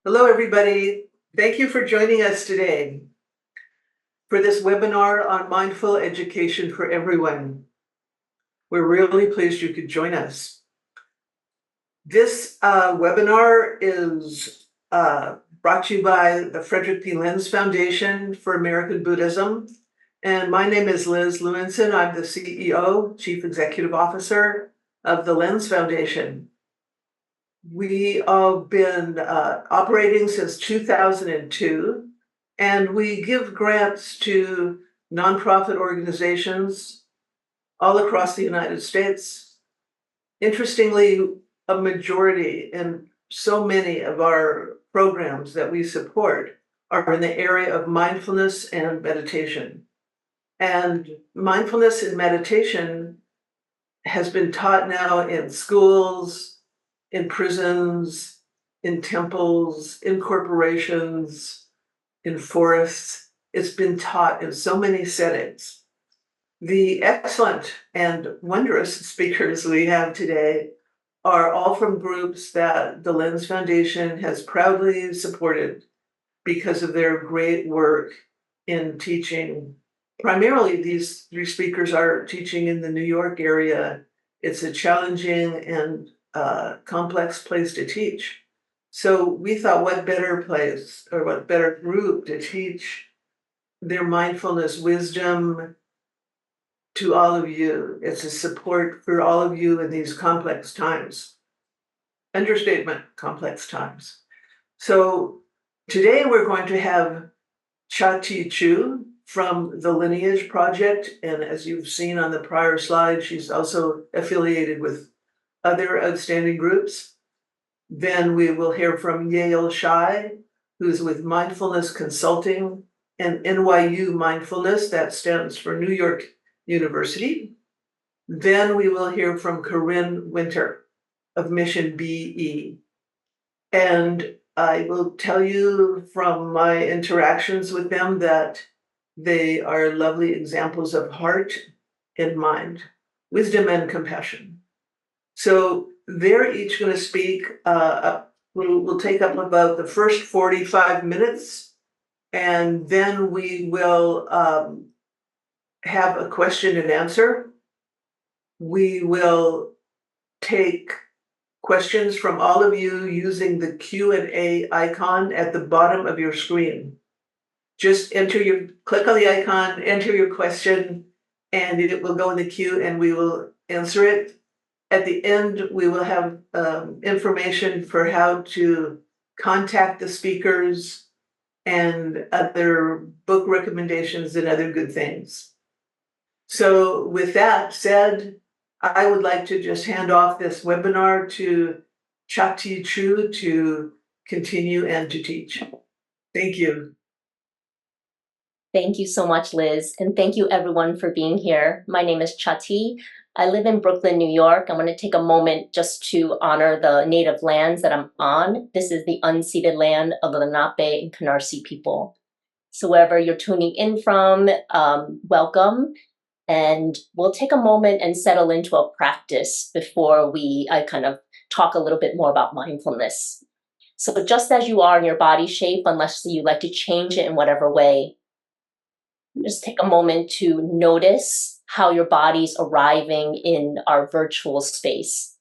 Hello, everybody. Thank you for joining us today for this webinar on mindful education for everyone. We're really pleased you could join us. This webinar is brought to you by the Frederick Lenz Foundation for American Buddhism. And my name is Liz Lewinson. I'm the CEO, Chief Executive Officer of the Lenz Foundation. We have been operating since 2002, and we give grants to nonprofit organizations all across the United States. Interestingly, a majority in so many of our programs that we support are in the area of mindfulness and meditation. And mindfulness and meditation has been taught now in schools, in prisons, in temples, in corporations, in forests. It's been taught in so many settings. The excellent and wondrous speakers we have today are all from groups that the Lenz Foundation has proudly supported because of their great work in teaching. Primarily, these three speakers are teaching in the New York area. It's a challenging and complex place to teach. So we thought, what better place or what better group to teach their mindfulness wisdom to all of you. It's a support for all of you in these complex times. Understatement, complex times. So today we're going to have Chia-Ti Chiu from the Lineage Project. And as you've seen on the prior slide, she's also affiliated with other outstanding groups. Then we will hear from Yael Shy, who's with Mindfulness Consulting and NYU Mindfulness, that stands for New York University. Then we will hear from Carin Winter of Mission BE. And I will tell you from my interactions with them that they are lovely examples of heart and mind, wisdom and compassion. So they're each going to speak. We'll take up about the first 45 minutes, and then we will have a question and answer. We will take questions from all of you using the Q&A icon at the bottom of your screen. Just click on the icon, enter your question, and it will go in the queue and we will answer it. At the end, we will have information for how to contact the speakers and other book recommendations and other good things. So with that said, I would like to just hand off this webinar to Chia-Ti Chiu to continue and to teach. Thank you. Thank you so much, Liz. And thank you everyone for being here. My name is Chia-Ti. I live in Brooklyn, New York. I'm going to take a moment just to honor the native lands that I'm on. This is the unceded land of the Lenape and Canarsie people. So wherever you're tuning in from, welcome. And we'll take a moment and settle into a practice before I kind of talk a little bit more about mindfulness. So just as you are in your body shape, unless you like to change it in whatever way, just take a moment to notice how your body's arriving in our virtual space.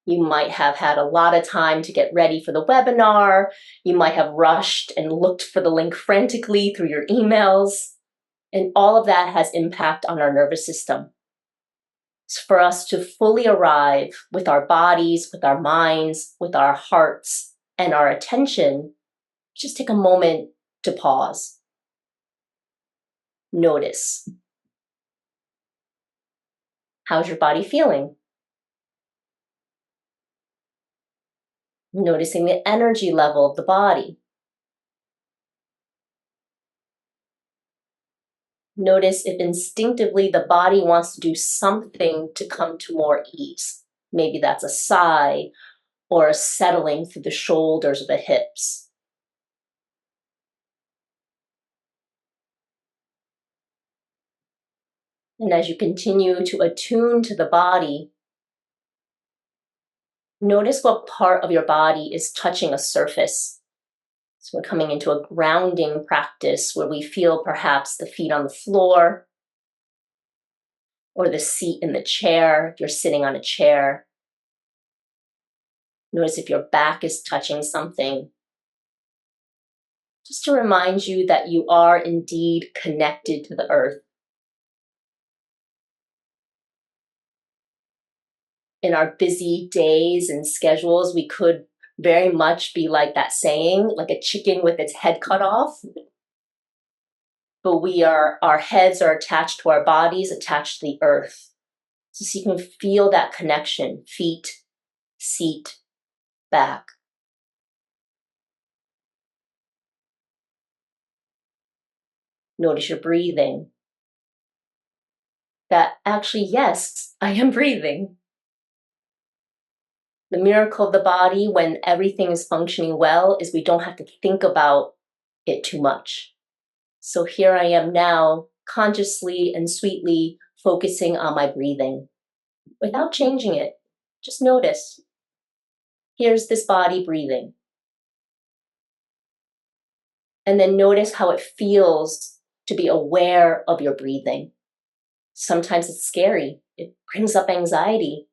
You might have had a lot of time to get ready for the webinar. You might have rushed and looked for the link frantically through your emails. And all of that has impact on our nervous system. So for us to fully arrive with our bodies, with our minds, with our hearts, and our attention, just take a moment to pause. Notice. How's your body feeling? Noticing the energy level of the body. Notice if instinctively the body wants to do something to come to more ease. Maybe that's a sigh or a settling through the shoulders or the hips. And as you continue to attune to the body, notice what part of your body is touching a surface. So we're coming into a grounding practice where we feel perhaps the feet on the floor or the seat in the chair, if you're sitting on a chair. Notice if your back is touching something. Just to remind you that you are indeed connected to the earth. In our busy days and schedules, we could very much be like that saying, like a chicken with its head cut off. But our heads are attached to our bodies, attached to the earth. So you can feel that connection, feet, seat, back. Notice your breathing. That actually, yes, I am breathing. The miracle of the body when everything is functioning well is we don't have to think about it too much. So here I am now, consciously and sweetly focusing on my breathing without changing it. Just notice. Here's this body breathing. And then notice how it feels to be aware of your breathing. Sometimes it's scary. It brings up anxiety.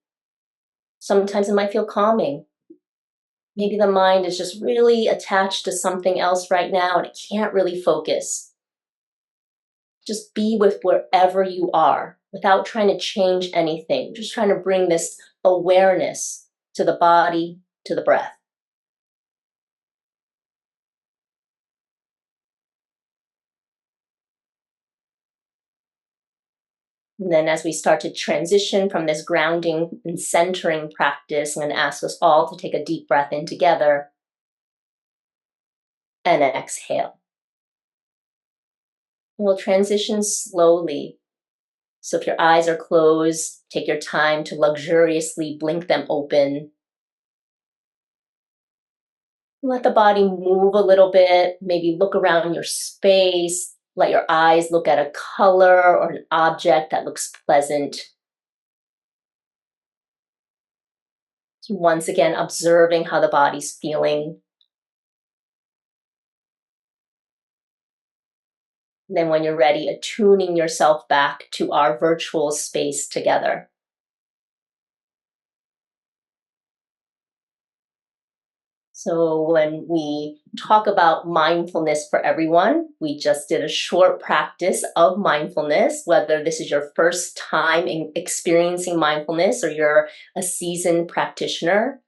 Sometimes it might feel calming. Maybe the mind is just really attached to something else right now and it can't really focus. Just be with wherever you are without trying to change anything. Just trying to bring this awareness to the body, to the breath. And then as we start to transition from this grounding and centering practice, I'm going to ask us all to take a deep breath in together and exhale. And we'll transition slowly. So if your eyes are closed, take your time to luxuriously blink them open. Let the body move a little bit, maybe look around your space, let your eyes look at a color or an object that looks pleasant. So once again, observing how the body's feeling. And then when you're ready, attuning yourself back to our virtual space together. So when we talk about mindfulness for everyone, we just did a short practice of mindfulness, whether this is your first time in experiencing mindfulness or you're a seasoned practitioner.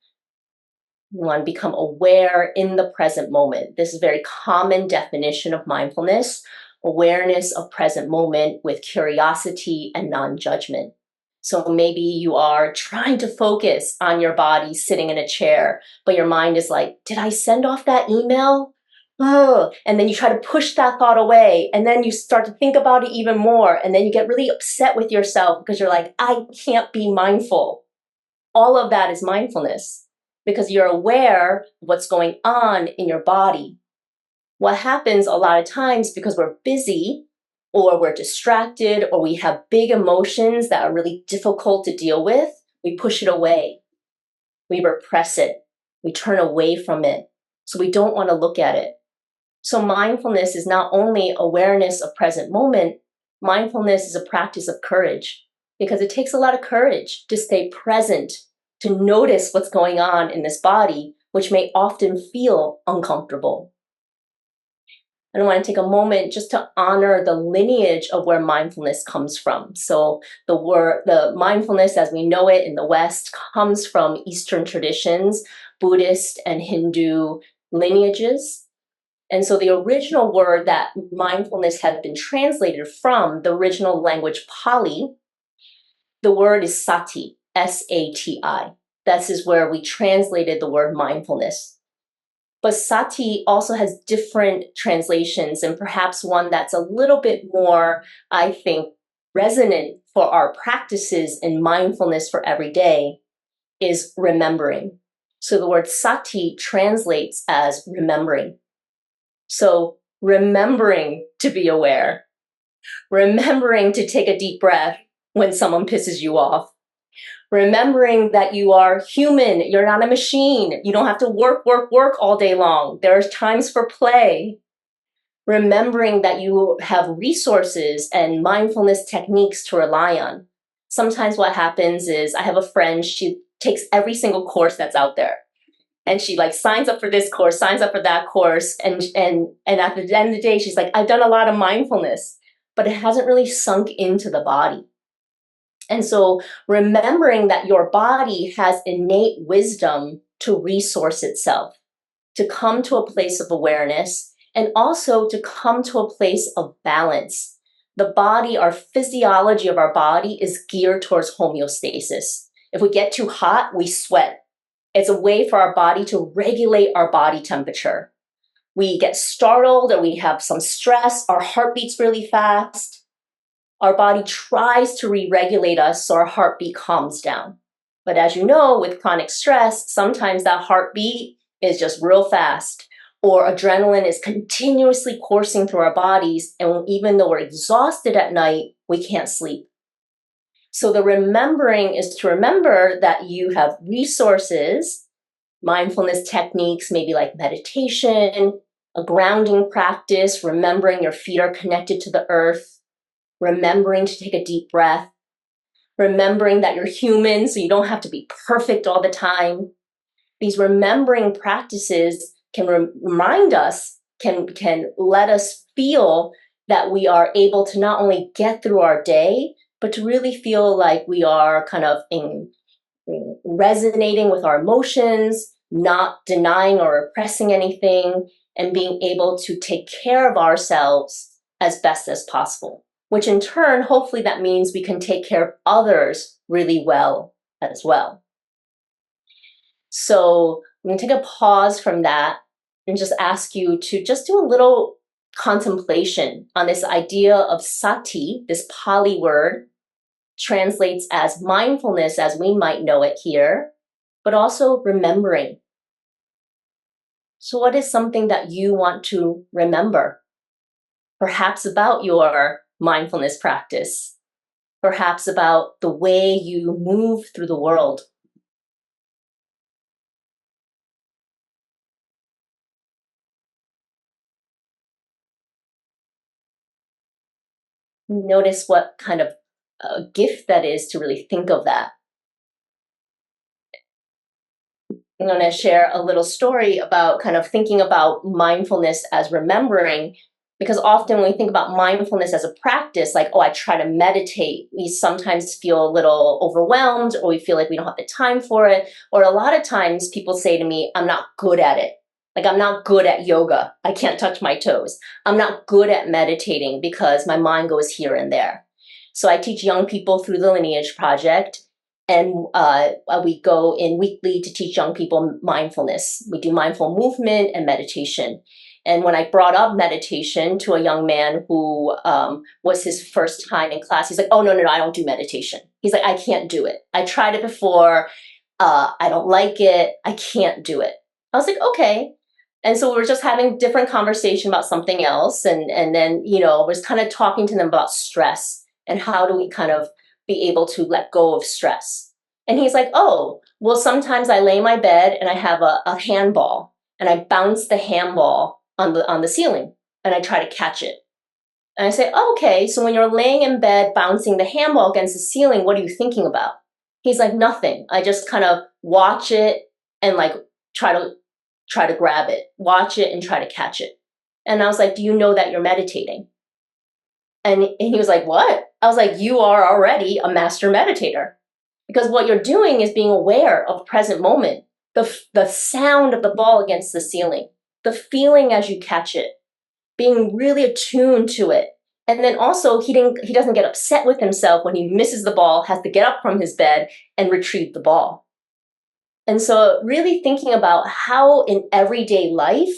You want to become aware in the present moment. This is a very common definition of mindfulness, awareness of present moment with curiosity and non-judgment. So maybe you are trying to focus on your body sitting in a chair, but your mind is like, did I send off that email? Oh, and then you try to push that thought away. And then you start to think about it even more. And then you get really upset with yourself because you're like, I can't be mindful. All of that is mindfulness because you're aware of what's going on in your body. What happens a lot of times because we're busy or we're distracted or we have big emotions that are really difficult to deal with, we push it away. We repress it. We turn away from it. So we don't want to look at it. So mindfulness is not only awareness of present moment, mindfulness is a practice of courage because it takes a lot of courage to stay present, to notice what's going on in this body, which may often feel uncomfortable. And I want to take a moment just to honor the lineage of where mindfulness comes from. So the mindfulness as we know it in the West comes from Eastern traditions, Buddhist and Hindu lineages. And so the original word that mindfulness had been translated from, the original language Pali, the word is sati, S-A-T-I. This is where we translated the word mindfulness. But sati also has different translations, and perhaps one that's a little bit more, I think, resonant for our practices in mindfulness for every day is remembering. So the word sati translates as remembering. So remembering to be aware, remembering to take a deep breath when someone pisses you off, remembering that you are human, you're not a machine, you don't have to work all day long. There's times for play. Remembering that you have resources and mindfulness techniques to rely on. Sometimes what happens is I have a friend, she takes every single course that's out there. And she like signs up for this course, signs up for that course. And at the end of the day, she's like, I've done a lot of mindfulness, but it hasn't really sunk into the body. And so remembering that your body has innate wisdom to resource itself, to come to a place of awareness, and also to come to a place of balance. The body, our physiology of our body is geared towards homeostasis. If we get too hot, we sweat. It's a way for our body to regulate our body temperature. We get startled or we have some stress, our heart beats really fast. Our body tries to re-regulate us so our heartbeat calms down. But as you know, with chronic stress, sometimes that heartbeat is just real fast, or adrenaline is continuously coursing through our bodies, and even though we're exhausted at night, we can't sleep. So the remembering is to remember that you have resources, mindfulness techniques, maybe like meditation, a grounding practice, remembering your feet are connected to the earth, remembering to take a deep breath, remembering that you're human, so you don't have to be perfect all the time. These remembering practices can remind us, can let us feel that we are able to not only get through our day, but to really feel like we are kind of resonating with our emotions, not denying or repressing anything, and being able to take care of ourselves as best as possible, which in turn, hopefully that means we can take care of others really well as well. So I'm going to take a pause from that and just ask you to just do a little contemplation on this idea of sati, this Pali word, translates as mindfulness as we might know it here, but also remembering. So what is something that you want to remember? Perhaps about your mindfulness practice, perhaps about the way you move through the world. Notice what kind of gift that is to really think of that. I'm going to share a little story about kind of thinking about mindfulness as remembering, because often when we think about mindfulness as a practice, like, oh, I try to meditate, we sometimes feel a little overwhelmed, or we feel like we don't have the time for it. Or a lot of times people say to me, I'm not good at it. Like, I'm not good at yoga. I can't touch my toes. I'm not good at meditating because my mind goes here and there. So I teach young people through the Lineage Project, and we go in weekly to teach young people mindfulness. We do mindful movement and meditation. And when I brought up meditation to a young man who was his first time in class, he's like, oh, no, I don't do meditation. He's like, I can't do it. I tried it before. I don't like it. I can't do it. I was like, okay. And so we were just having different conversation about something else. And then, was kind of talking to them about stress and how do we kind of be able to let go of stress. And he's like, oh, well, sometimes I lay in my bed and I have a handball and I bounce the handball on the ceiling and I try to catch it. And I say, oh, okay, so when you're laying in bed bouncing the handball against the ceiling, what are you thinking about? He's like, nothing. I just kind of watch it and like try to grab it, watch it and try to catch it. And I was like, do you know that you're meditating? And he was like, what? I was like, you are already a master meditator, because what you're doing is being aware of present moment, the sound of the ball against the ceiling, the feeling as you catch it, being really attuned to it. And then also he doesn't get upset with himself when he misses the ball, has to get up from his bed and retrieve the ball. And so really thinking about how in everyday life,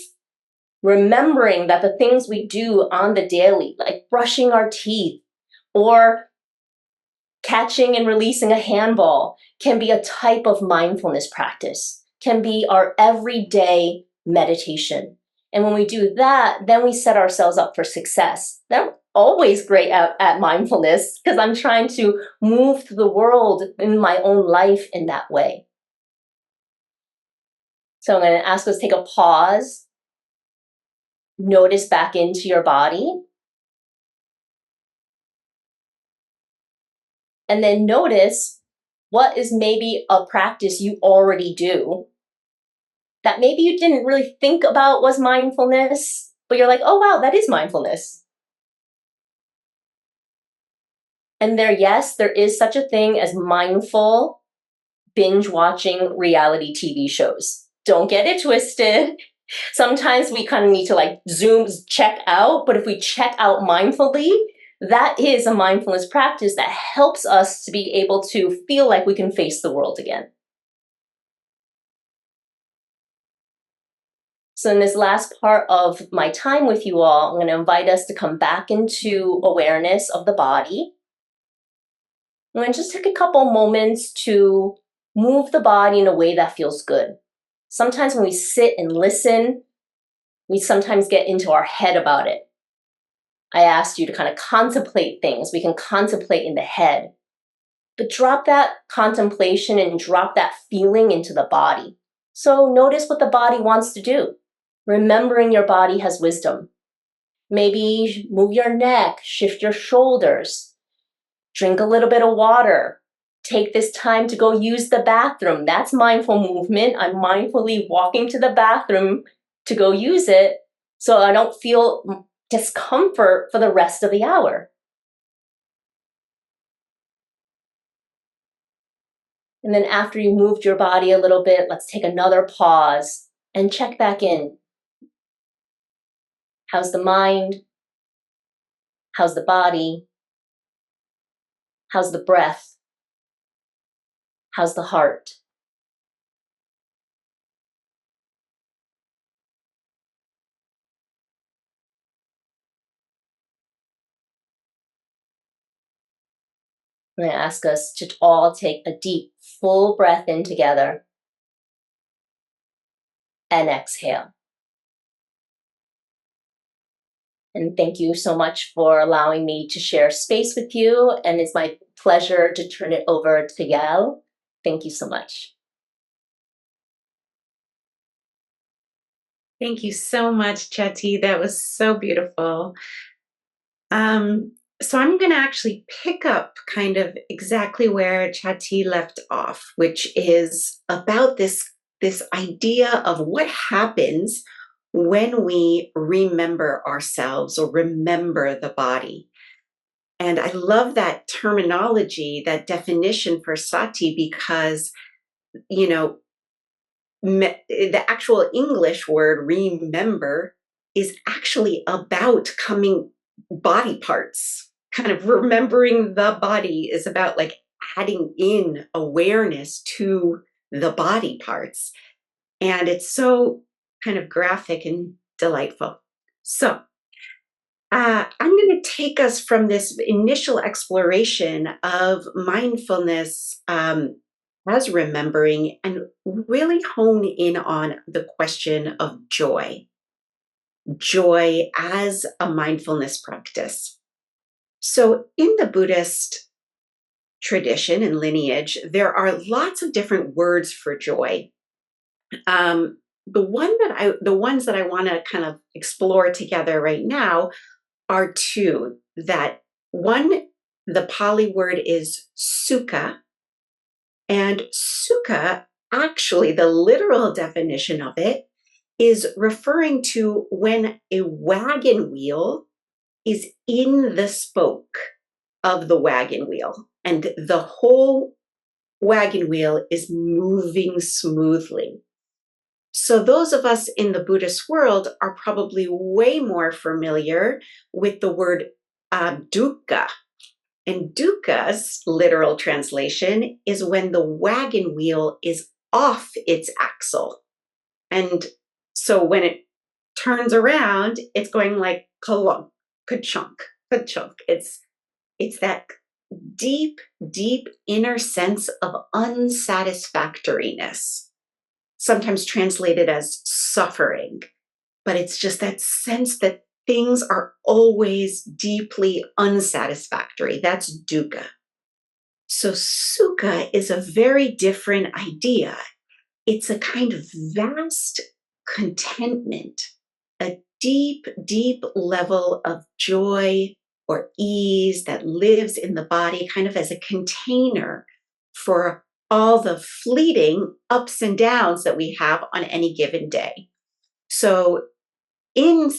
remembering that the things we do on the daily, like brushing our teeth or catching and releasing a handball, can be a type of mindfulness practice, can be our everyday meditation. And when we do that, then we set ourselves up for success. They're always great at mindfulness because I'm trying to move through the world in my own life in that way. So I'm going to ask us to take a pause, notice back into your body, and then notice what is maybe a practice you already do that maybe you didn't really think about was mindfulness, but you're like, oh, wow, that is mindfulness. And yes, there is such a thing as mindful binge watching reality TV shows. Don't get it twisted. Sometimes we kind of need to like check out, but if we check out mindfully, that is a mindfulness practice that helps us to be able to feel like we can face the world again. So in this last part of my time with you all, I'm going to invite us to come back into awareness of the body. I'm going to just take a couple moments to move the body in a way that feels good. Sometimes when we sit and listen, we sometimes get into our head about it. I asked you to kind of contemplate things. We can contemplate in the head, but drop that contemplation and drop that feeling into the body. So notice what the body wants to do. Remembering your body has wisdom. Maybe move your neck, shift your shoulders, drink a little bit of water, take this time to go use the bathroom. That's mindful movement. I'm mindfully walking to the bathroom to go use it so I don't feel discomfort for the rest of the hour. And then after you moved your body a little bit, let's take another pause and check back in. How's the mind? How's the body? How's the breath? How's the heart? I'm going to ask us to all take a deep, full breath in together and exhale. And thank you so much for allowing me to share space with you. And it's my pleasure to turn it over to Yael. Thank you so much. Thank you so much, Chia-Ti. That was so beautiful. So I'm going to actually pick up kind of exactly where Chia-Ti left off, which is about this idea of what happens when we remember ourselves or remember the body. And I love that terminology, that definition for sati, because, you know, the actual English word remember is actually about coming body parts. Kind of remembering the body is about like adding in awareness to the body parts. And it's so kind of graphic and delightful. So I'm going to take us from this initial exploration of mindfulness as remembering and really hone in on the question of joy. Joy as a mindfulness practice. So in the Buddhist tradition and lineage, there are lots of different words for joy. The ones that I want to kind of explore together right now are two. That one, the Pali word is sukha, and sukha, actually, the literal definition of it is referring to when a wagon wheel is in the spoke of the wagon wheel, and the whole wagon wheel is moving smoothly. So those of us in the Buddhist world are probably way more familiar with the word dukkha. And dukkha's literal translation is when the wagon wheel is off its axle. And so when it turns around, it's going like ka-lunk, ka-chunk, ka-chunk. It's that deep, deep inner sense of unsatisfactoriness, sometimes translated as suffering. But it's just that sense that things are always deeply unsatisfactory. That's dukkha. So sukha is a very different idea. It's a kind of vast contentment, a deep, deep level of joy or ease that lives in the body, kind of as a container for all the fleeting ups and downs that we have on any given day. So in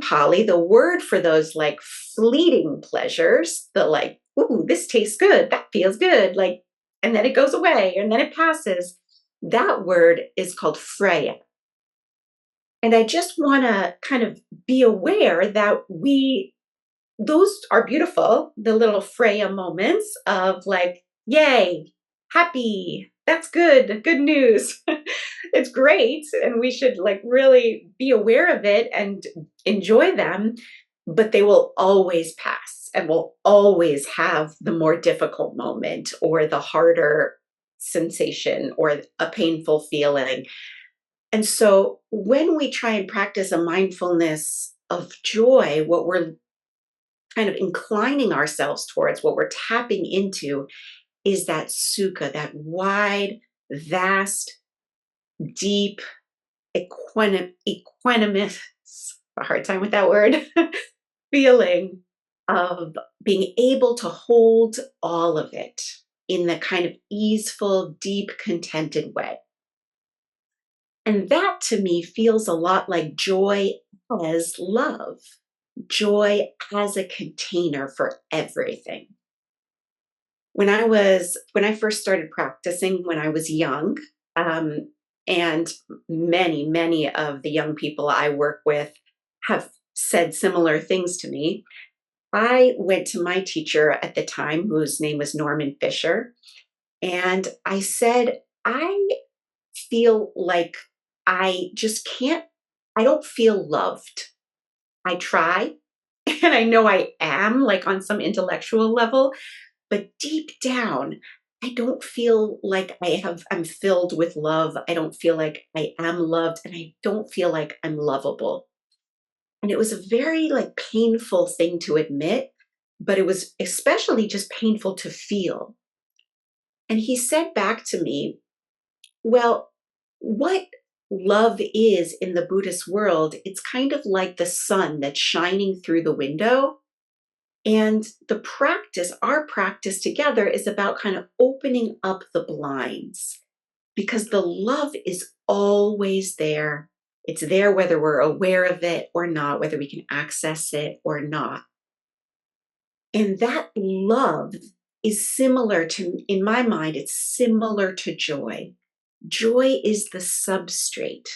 Pali, the word for those like fleeting pleasures, the like, ooh, this tastes good, that feels good, like, and then it goes away and then it passes. That word is called Freya. And I just want to kind of be aware that those are beautiful, the little Freya moments of like, yay, happy, that's good news. It's great. And we should like really be aware of it and enjoy them, but they will always pass and will always have the more difficult moment or the harder sensation or a painful feeling. And so when we try and practice a mindfulness of joy, what we're kind of inclining ourselves towards, what we're tapping into is that sukha, that wide, vast, deep, equanimous, a hard time with that word, feeling of being able to hold all of it in the kind of easeful, deep, contented way. And that to me feels a lot like joy as love, joy as a container for everything. When I first started practicing when I was young, and many of the young people I work with have said similar things to me, I went to my teacher at the time, whose name was Norman Fisher, and I said, I feel like I don't feel loved. I try, and I know I am, like on some intellectual level, but deep down, I don't feel like I'm filled with love. I don't feel like I am loved, and I don't feel like I'm lovable. And it was a very like painful thing to admit, but it was especially just painful to feel. And he said back to me, well, what love is in the Buddhist world, it's kind of like the sun that's shining through the window. And our practice together is about kind of opening up the blinds because the love is always there. It's there whether we're aware of it or not, whether we can access it or not. And that love is similar to, in my mind, it's similar to joy. Joy is the substrate.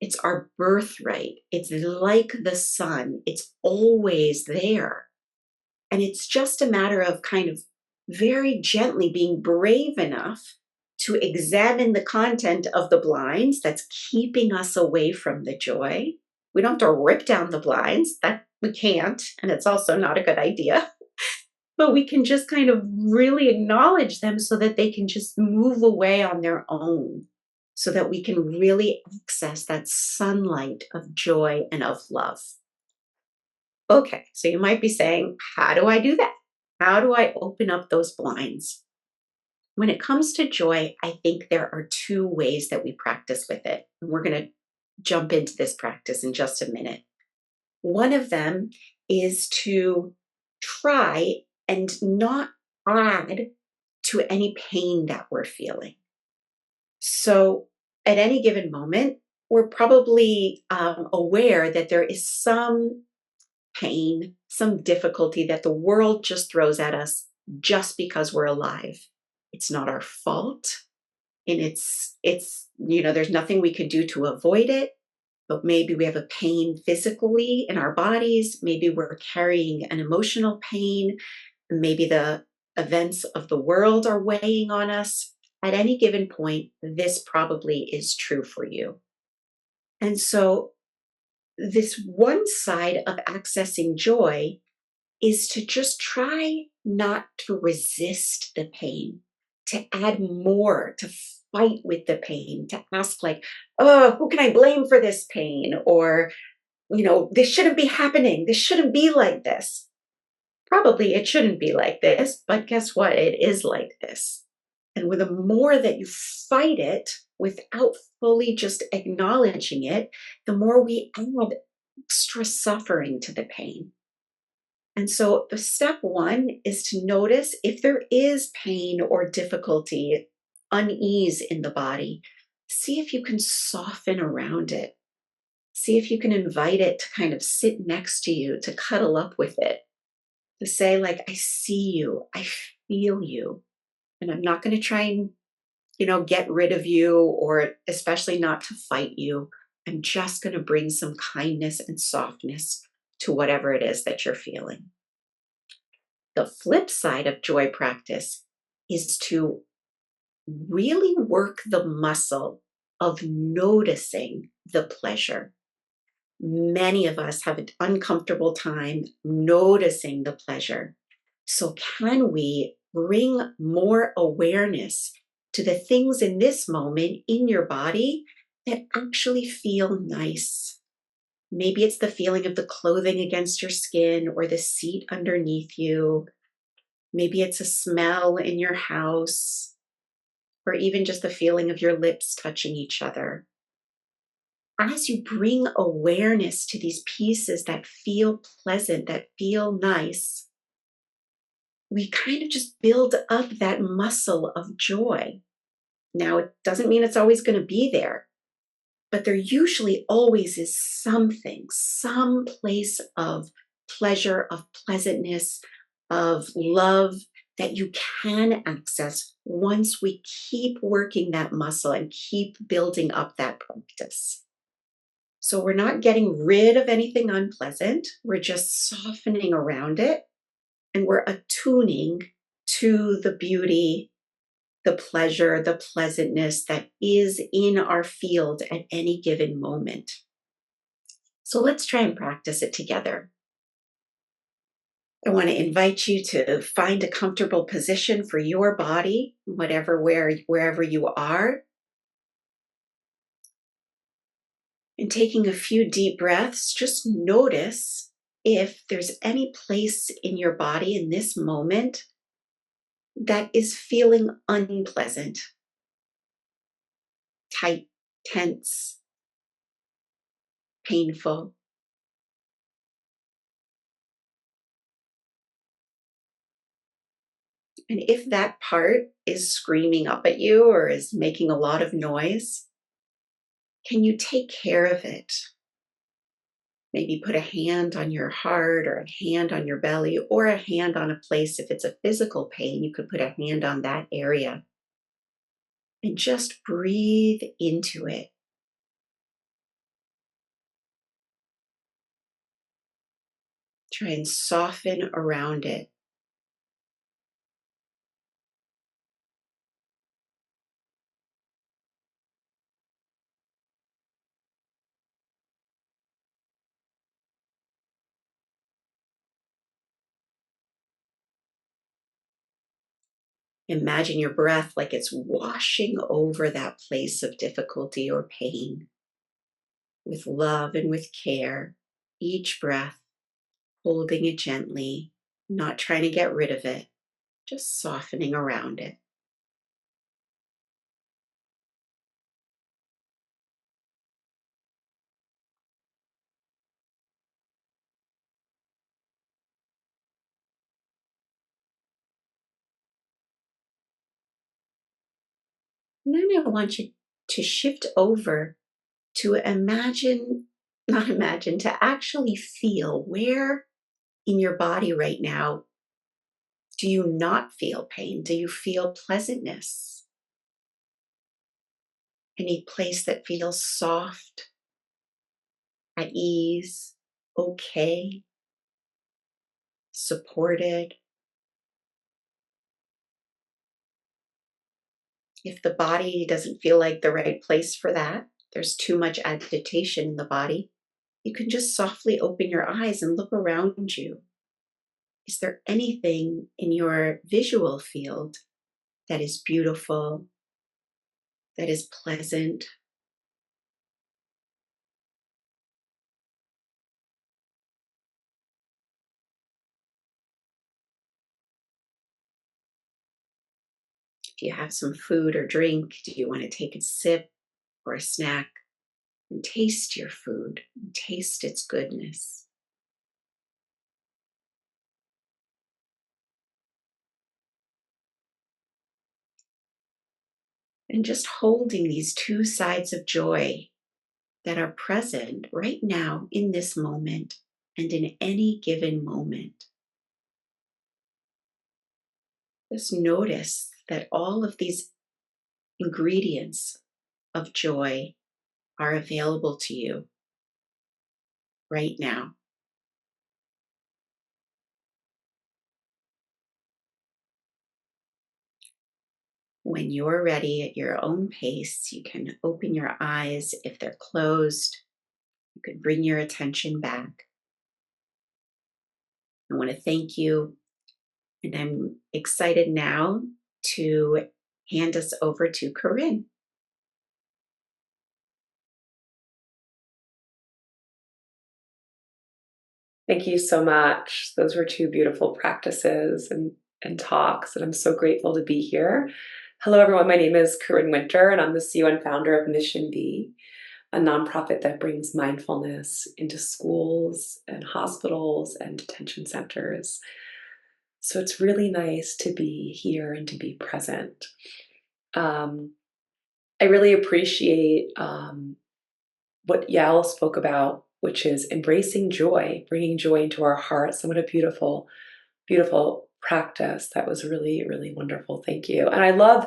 It's our birthright. It's like the sun. It's always there. And it's just a matter of kind of very gently being brave enough to examine the content of the blinds that's keeping us away from the joy. We don't have to rip down the blinds. That we can't. And it's also not a good idea. But we can just kind of really acknowledge them so that they can just move away on their own, so that we can really access that sunlight of joy and of love. Okay, so you might be saying, how do I do that? How do I open up those blinds? When it comes to joy, I think there are two ways that we practice with it. And we're going to jump into this practice in just a minute. One of them is to try and not add to any pain that we're feeling. So at any given moment, we're probably aware that there is some pain, some difficulty that the world just throws at us just because we're alive. It's not our fault. And it's there's nothing we could do to avoid it, but maybe we have a pain physically in our bodies. Maybe we're carrying an emotional pain. Maybe the events of the world are weighing on us. at any given point, this probably is true for you. And so, this one side of accessing joy is to just try not to resist the pain, to add more, to fight with the pain, to ask, like, oh, who can I blame for this pain? Or, this shouldn't be happening. This shouldn't be like this. Probably it shouldn't be like this, but guess what? It is like this. And with the more that you fight it without fully just acknowledging it, the more we add extra suffering to the pain. And so the step one is to notice if there is pain or difficulty, unease in the body. See if you can soften around it. See if you can invite it to kind of sit next to you, to cuddle up with it, to say, like, I see you, I feel you, and I'm not going to try and, get rid of you, or especially not to fight you. I'm just going to bring some kindness and softness to whatever it is that you're feeling. The flip side of joy practice is to really work the muscle of noticing the pleasure. Many of us have an uncomfortable time noticing the pleasure. So, can we bring more awareness to the things in this moment in your body that actually feel nice? Maybe it's the feeling of the clothing against your skin or the seat underneath you. Maybe it's a smell in your house, or even just the feeling of your lips touching each other. As you bring awareness to these pieces that feel pleasant, that feel nice, we kind of just build up that muscle of joy. Now, it doesn't mean it's always going to be there, but there usually always is something, some place of pleasure, of pleasantness, of love that you can access once we keep working that muscle and keep building up that practice. So we're not getting rid of anything unpleasant. We're just softening around it, and we're attuning to the beauty, the pleasure, the pleasantness that is in our field at any given moment. So let's try and practice it together. I want to invite you to find a comfortable position for your body, wherever you are. And taking a few deep breaths, just notice if there's any place in your body in this moment that is feeling unpleasant, tight, tense, painful. And if that part is screaming up at you or is making a lot of noise, can you take care of it? Maybe put a hand on your heart or a hand on your belly or a hand on a place. If it's a physical pain, you could put a hand on that area. And just breathe into it. Try and soften around it. Imagine your breath like it's washing over that place of difficulty or pain with love and with care. Each breath, holding it gently, not trying to get rid of it, just softening around it. And then I want you to shift over to to actually feel where in your body right now do you not feel pain? Do you feel pleasantness? Any place that feels soft, at ease, okay, supported? If the body doesn't feel like the right place for that, there's too much agitation in the body, you can just softly open your eyes and look around you. Is there anything in your visual field that is beautiful, that is pleasant? If you have some food or drink, do you want to take a sip or a snack and taste your food and taste its goodness? And just holding these two sides of joy that are present right now in this moment and in any given moment. Just notice that all of these ingredients of joy are available to you right now. When you're ready at your own pace, you can open your eyes. If they're closed, you can bring your attention back. I want to thank you, and I'm excited now to hand us over to Carin. Thank you so much. Those were two beautiful practices and talks, and I'm so grateful to be here. Hello, everyone. My name is Carin Winter, and I'm the CEO and founder of Mission Be, a nonprofit that brings mindfulness into schools and hospitals and detention centers. So it's really nice to be here and to be present. I really appreciate what Yael spoke about, which is embracing joy, bringing joy into our hearts. And what a beautiful, beautiful practice. That was really, really wonderful. Thank you. And I love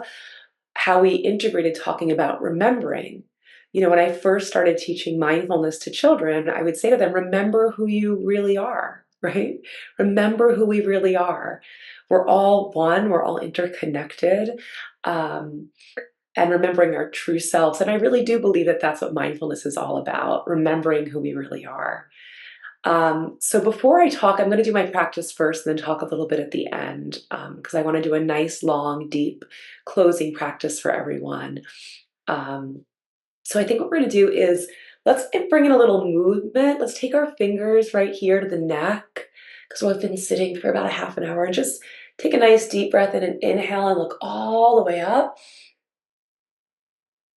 how we integrated talking about remembering. You know, when I first started teaching mindfulness to children, I would say to them, remember who you really are, right? Remember who we really are. We're all one, we're all interconnected. And remembering our true selves. And I really do believe that that's what mindfulness is all about, remembering who we really are. So before I talk, I'm going to do my practice first and then talk a little bit at the end, because I want to do a nice, long, deep closing practice for everyone. So I think what we're going to do is let's bring in a little movement. Let's take our fingers right here to the neck, because we've been sitting for about a half an hour, and just take a nice deep breath in and inhale and look all the way up.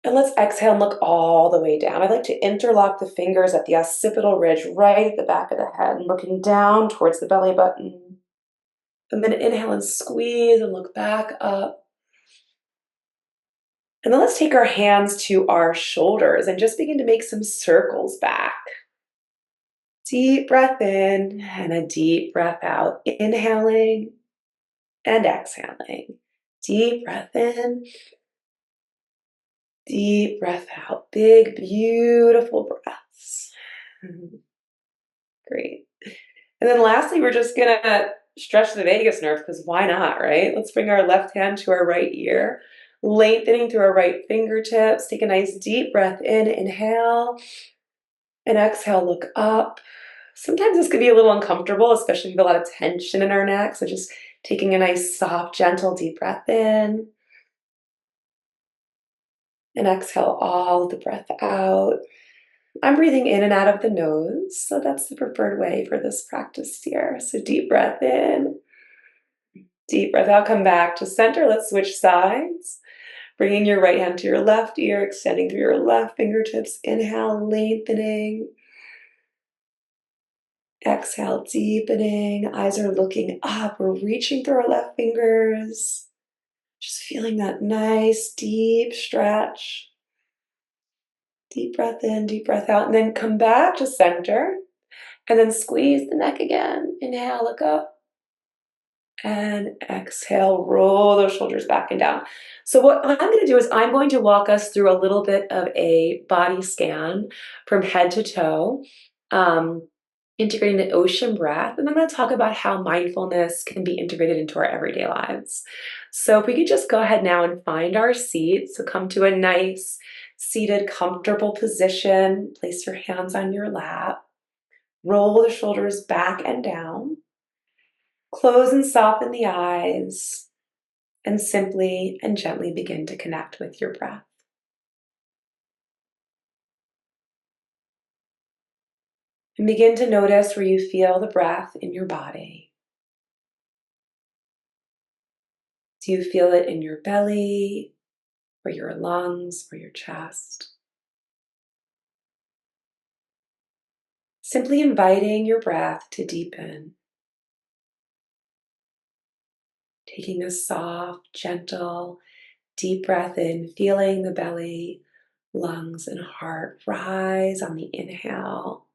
And let's exhale and look all the way down. I'd like to interlock the fingers at the occipital ridge right at the back of the head, and looking down towards the belly button. And then inhale and squeeze and look back up. And then let's take our hands to our shoulders and just begin to make some circles back. Deep breath in and a deep breath out. Inhaling and exhaling. Deep breath in. Deep breath out. Big, beautiful breaths. Great. And then lastly, we're just going to stretch the vagus nerve, because why not, right? Let's bring our left hand to our right ear, lengthening through our right fingertips. Take a nice deep breath in, inhale, and exhale, look up. Sometimes this could be a little uncomfortable, especially if we have a lot of tension in our neck. So just taking a nice, soft, gentle, deep breath in. And exhale all of the breath out. I'm breathing in and out of the nose, so that's the preferred way for this practice here. So deep breath in, deep breath out, come back to center. Let's switch sides. Bringing your right hand to your left ear, extending through your left fingertips. Inhale, lengthening. Exhale, deepening. Eyes are looking up. We're reaching through our left fingers. Just feeling that nice, deep stretch. Deep breath in, deep breath out, and then come back to center, and then squeeze the neck again. Inhale, look up, and exhale, roll those shoulders back and down. So what I'm going to do is I'm going to walk us through a little bit of a body scan from head to toe, integrating the ocean breath, and I'm going to talk about how mindfulness can be integrated into our everyday lives. So if we could just go ahead now and find our seat. So come to a nice, seated, comfortable position. Place your hands on your lap. Roll the shoulders back and down. Close and soften the eyes. And simply and gently begin to connect with your breath. And begin to notice where you feel the breath in your body. Do you feel it in your belly, or your lungs, or your chest? Simply inviting your breath to deepen. Taking a soft, gentle, deep breath in, feeling the belly, lungs, and heart rise on the inhale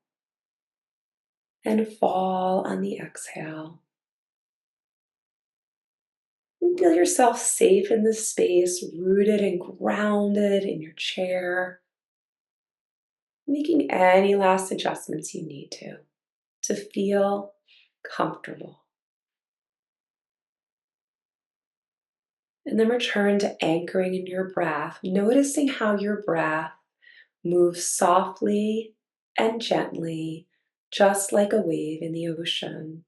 and fall on the exhale. And feel yourself safe in this space, rooted and grounded in your chair, making any last adjustments you need to feel comfortable. And then return to anchoring in your breath, noticing how your breath moves softly and gently, just like a wave in the ocean.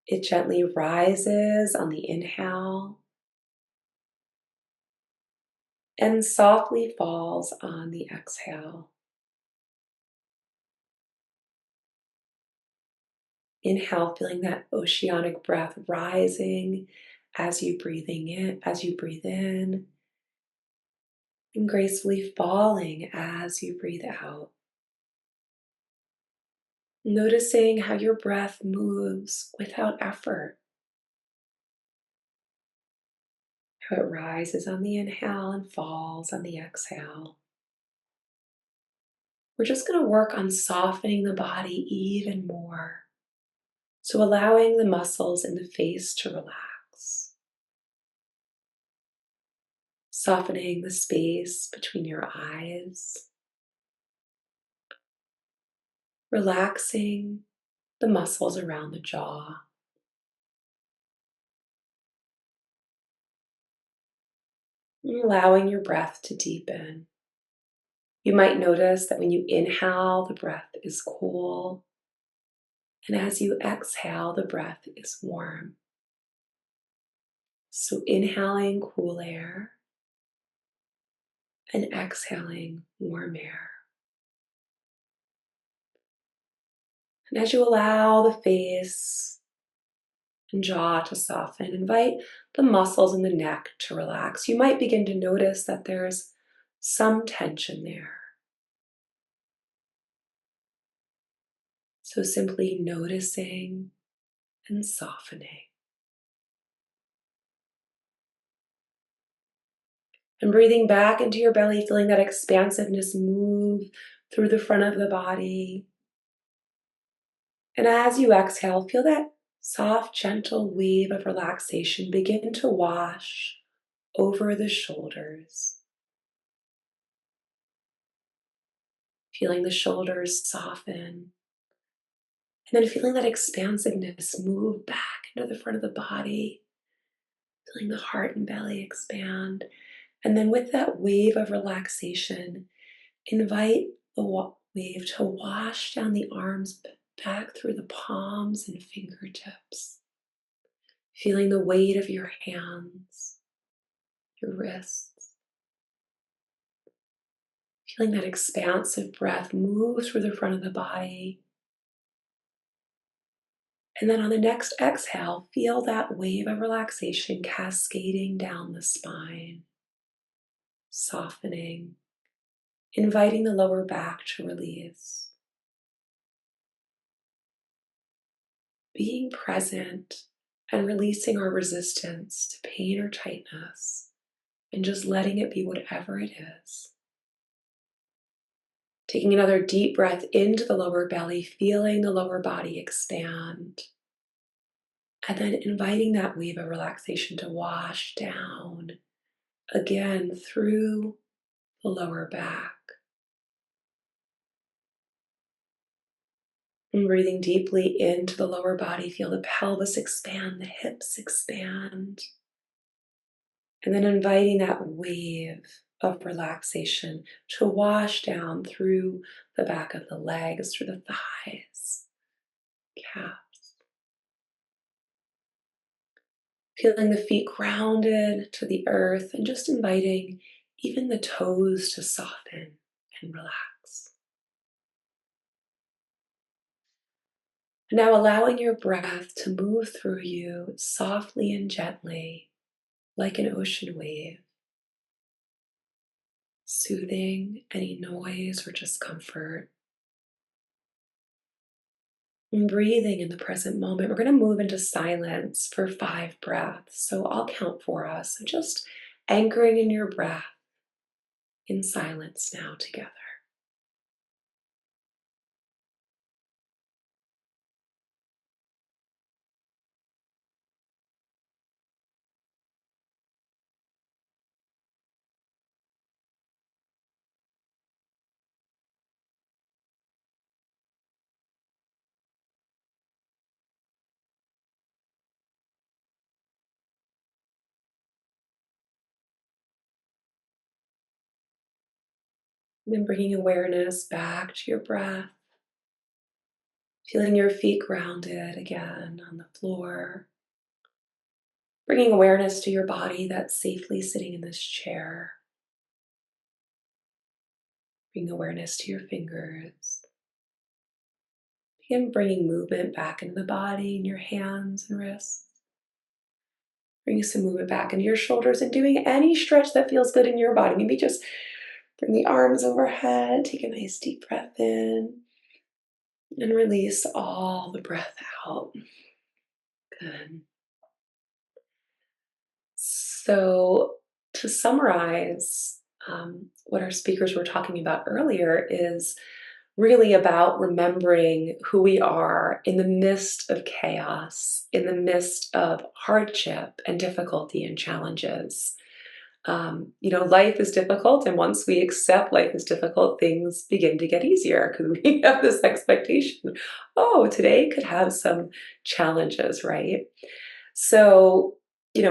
It gently rises on the inhale and softly falls on the exhale. Inhale, feeling that oceanic breath rising as you breathe in, and gracefully falling as you breathe out. Noticing how your breath moves without effort. How it rises on the inhale and falls on the exhale. We're just going to work on softening the body even more. So allowing the muscles in the face to relax. Softening the space between your eyes. Relaxing the muscles around the jaw. And allowing your breath to deepen. You might notice that when you inhale, the breath is cool. And as you exhale, the breath is warm. So inhaling cool air and exhaling warm air. And as you allow the face and jaw to soften, invite the muscles in the neck to relax. You might begin to notice that there's some tension there. So simply noticing and softening. And breathing back into your belly, feeling that expansiveness move through the front of the body. And as you exhale, feel that soft, gentle wave of relaxation begin to wash over the shoulders. Feeling the shoulders soften. And then feeling that expansiveness move back into the front of the body. Feeling the heart and belly expand. And then with that wave of relaxation, invite the wave to wash down the arms back through the palms and fingertips. Feeling the weight of your hands, your wrists. Feeling that expansive breath move through the front of the body. And then on the next exhale, feel that wave of relaxation cascading down the spine, softening, inviting the lower back to release. Being present and releasing our resistance to pain or tightness, and just letting it be whatever it is. Taking another deep breath into the lower belly, feeling the lower body expand. And then inviting that wave of relaxation to wash down again through the lower back. And breathing deeply into the lower body, feel the pelvis expand, the hips expand. And then inviting that wave of relaxation to wash down through the back of the legs, through the thighs, calves. Feeling the feet grounded to the earth and just inviting even the toes to soften and relax. Now allowing your breath to move through you softly and gently, like an ocean wave, soothing any noise or discomfort. And breathing in the present moment. We're going to move into silence for 5 breaths. So I'll count for us. So just anchoring in your breath in silence now together. And then bringing awareness back to your breath. Feeling your feet grounded again on the floor. Bringing awareness to your body that's safely sitting in this chair. Bring awareness to your fingers. Begin bringing movement back into the body in your hands and wrists. Bring some movement back into your shoulders and doing any stretch that feels good in your body. Maybe just bring the arms overhead. Take a nice deep breath in and release all the breath out. Good. So to summarize, what our speakers were talking about earlier is really about remembering who we are in the midst of chaos, in the midst of hardship and difficulty and challenges. Life is difficult, and once we accept life is difficult, things begin to get easier because we have this expectation, oh, today could have some challenges, right? So,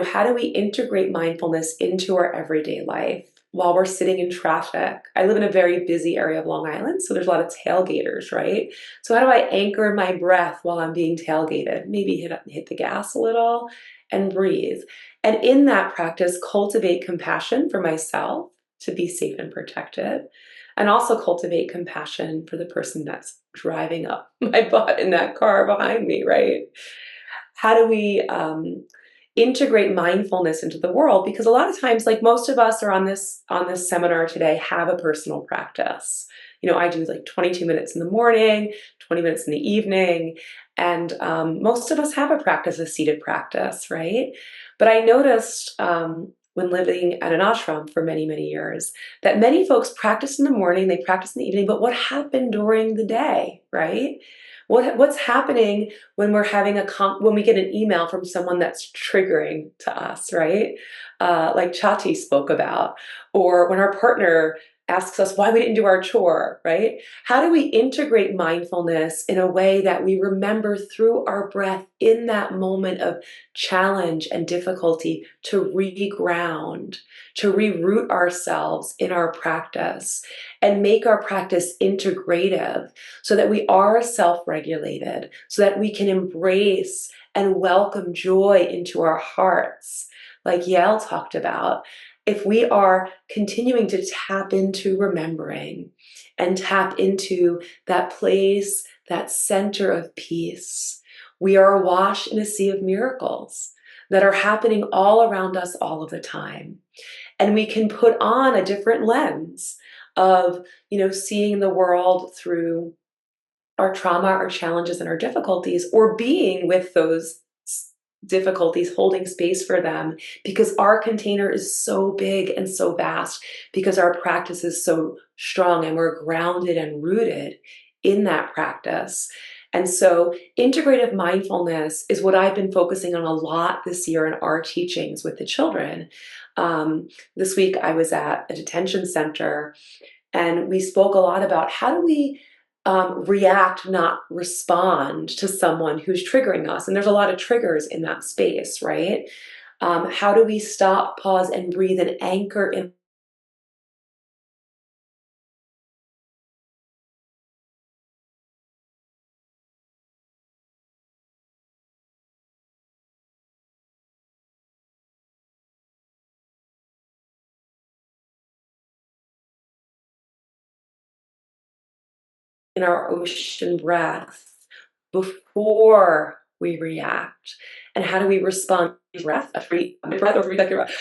how do we integrate mindfulness into our everyday life while we're sitting in traffic? I live in a very busy area of Long Island, so there's a lot of tailgaters, right? So how do I anchor my breath while I'm being tailgated? Maybe hit the gas a little and breathe. And in that practice, cultivate compassion for myself to be safe and protected, and also cultivate compassion for the person that's driving up my butt in that car behind me, right? How do we integrate mindfulness into the world? Because a lot of times, like most of us are on this seminar today, have a personal practice. I do like 22 minutes in the morning, 20 minutes in the evening, and most of us have a practice, a seated practice, right? But I noticed when living at an ashram for many, many years, that many folks practice in the morning, they practice in the evening, but what happened during the day, right? What's happening when we're having when we get an email from someone that's triggering to us, right? Like Chia-Ti spoke about, or when our partner asks us why we didn't do our chore, right? How do we integrate mindfulness in a way that we remember through our breath in that moment of challenge and difficulty to reground, to reroot ourselves in our practice and make our practice integrative so that we are self-regulated, so that we can embrace and welcome joy into our hearts, like Yael talked about. If we are continuing to tap into remembering and tap into that place, that center of peace, we are awash in a sea of miracles that are happening all around us all of the time. And we can put on a different lens of, seeing the world through our trauma, our challenges, and our difficulties, or being with those difficulties, holding space for them, because our container is so big and so vast, because our practice is so strong and we're grounded and rooted in that practice. And so integrative mindfulness is what I've been focusing on a lot this year in our teachings with the children. This week I was at a detention center, and we spoke a lot about how do we react, not respond to someone who's triggering us. And there's a lot of triggers in that space, right? How do we stop, pause, and breathe and anchor in our ocean breath before we react? And how do we respond to breath, a free breath or 3 second breath?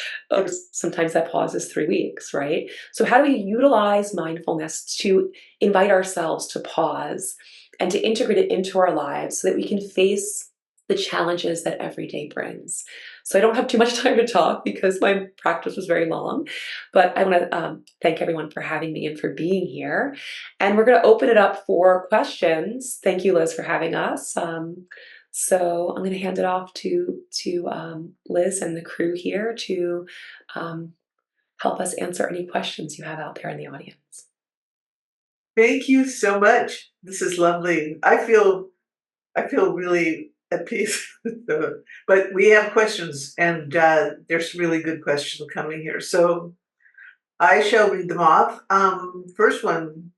Sometimes that pause is 3 weeks, right? So how do we utilize mindfulness to invite ourselves to pause and to integrate it into our lives so that we can face the challenges that every day brings? So I don't have too much time to talk because my practice was very long, but I want to thank everyone for having me and for being here. And we're going to open it up for questions. Thank you, Liz, for having us. So I'm going to hand it off to Liz and the crew here to help us answer any questions you have out there in the audience. Thank you so much. This is lovely. I feel really at peace. But we have questions, and there's really good questions coming here. So I shall read them off. First one,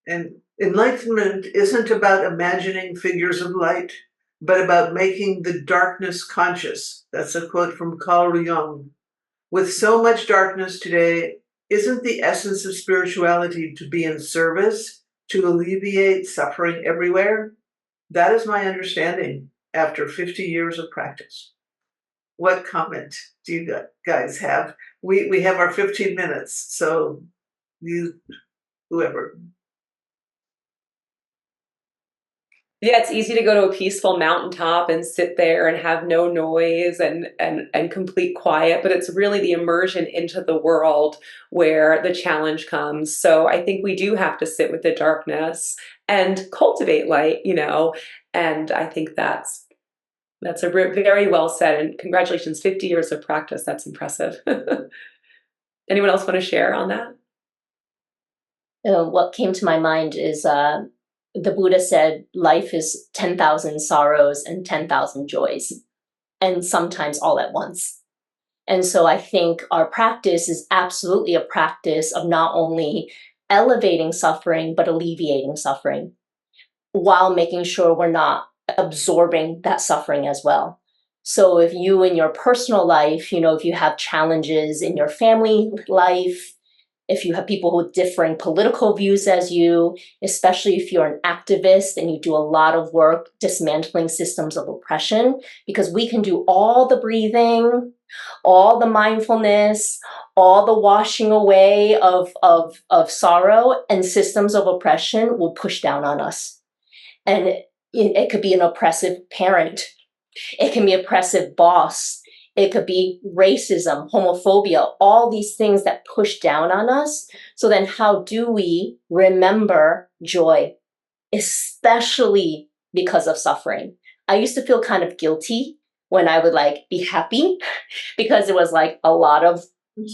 and enlightenment isn't about imagining figures of light, but about making the darkness conscious. That's a quote from Carl Jung. With so much darkness today, isn't the essence of spirituality to be in service, to alleviate suffering everywhere? That is my understanding after 50 years of practice. What comment do you guys have? We have our 15 minutes, so whoever. Yeah, it's easy to go to a peaceful mountaintop and sit there and have no noise and complete quiet, but it's really the immersion into the world where the challenge comes. So I think we do have to sit with the darkness and cultivate light, and I think that's a very well said. And congratulations, 50 years of practice. That's impressive. Anyone else want to share on that? What came to my mind is the Buddha said life is 10,000 sorrows and 10,000 joys, and sometimes all at once. And so I think our practice is absolutely a practice of not only elevating suffering, but alleviating suffering, while making sure we're not absorbing that suffering as well. So if you in your personal life, if you have challenges in your family life, if you have people with differing political views as you, especially if you're an activist and you do a lot of work dismantling systems of oppression, because we can do all the breathing, all the mindfulness, all the washing away of sorrow, and systems of oppression will push down on us. And it could be an oppressive parent. It can be oppressive boss. It could be racism, homophobia, all these things that push down on us. So then how do we remember joy, especially because of suffering? I used to feel kind of guilty when I would be happy because there was a lot of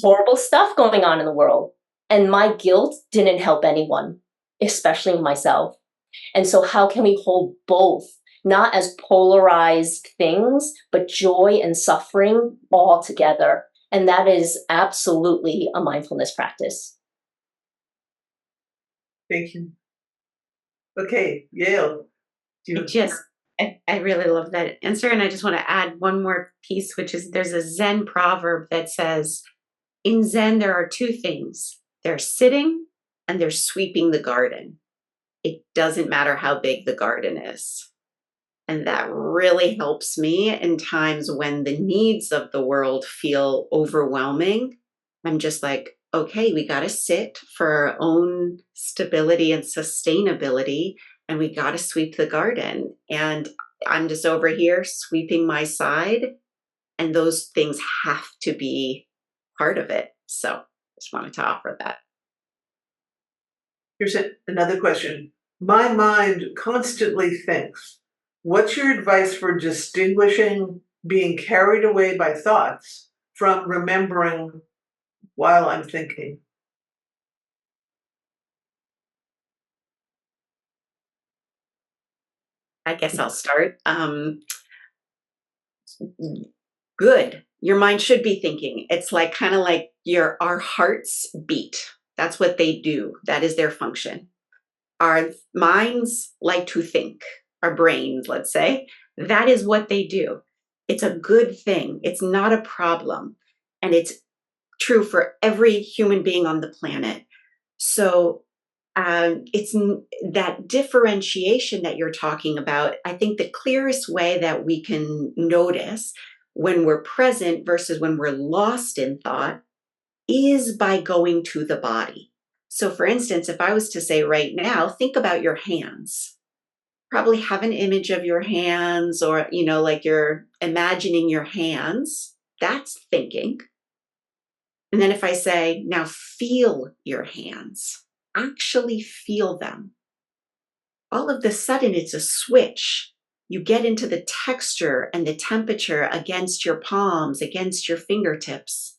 horrible stuff going on in the world. And my guilt didn't help anyone, especially myself. And so how can we hold both? Not as polarized things, but joy and suffering all together. And that is absolutely a mindfulness practice. Thank you. Okay, Yael. I really love that answer. And I just want to add one more piece, which is there's a Zen proverb that says, in Zen, there are two things. There's sitting and there's sweeping the garden. It doesn't matter how big the garden is. And that really helps me in times when the needs of the world feel overwhelming. I'm just like, okay, we got to sit for our own stability and sustainability, and we got to sweep the garden. And I'm just over here sweeping my side, and those things have to be part of it. So just wanted to offer that. Here's another question. My mind constantly thinks. What's your advice for distinguishing being carried away by thoughts from remembering while I'm thinking? I guess I'll start. Good. Your mind should be thinking. It's like kind of like our hearts beat. That's what they do. That is their function. Our minds like to think. Our brains, let's say, that is what they do. It's a good thing. It's not a problem. And it's true for every human being on the planet. So it's that differentiation that you're talking about. I think the clearest way that we can notice when we're present versus when we're lost in thought is by going to the body. So, for instance, if I was to say right now, think about your hands. Probably have an image of your hands, or, like you're imagining your hands. That's thinking. And then if I say, now feel your hands, actually feel them. All of a sudden, it's a switch. You get into the texture and the temperature against your palms, against your fingertips,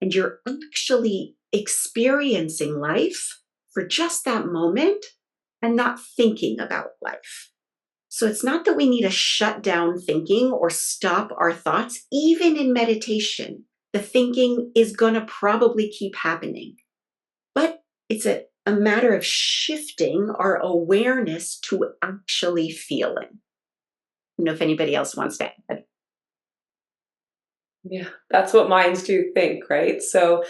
and you're actually experiencing life for just that moment and not thinking about life. So it's not that we need to shut down thinking or stop our thoughts. Even in meditation, the thinking is going to probably keep happening. But it's a matter of shifting our awareness to actually feeling. I don't know if anybody else wants to add. Yeah, that's what minds do think, right? So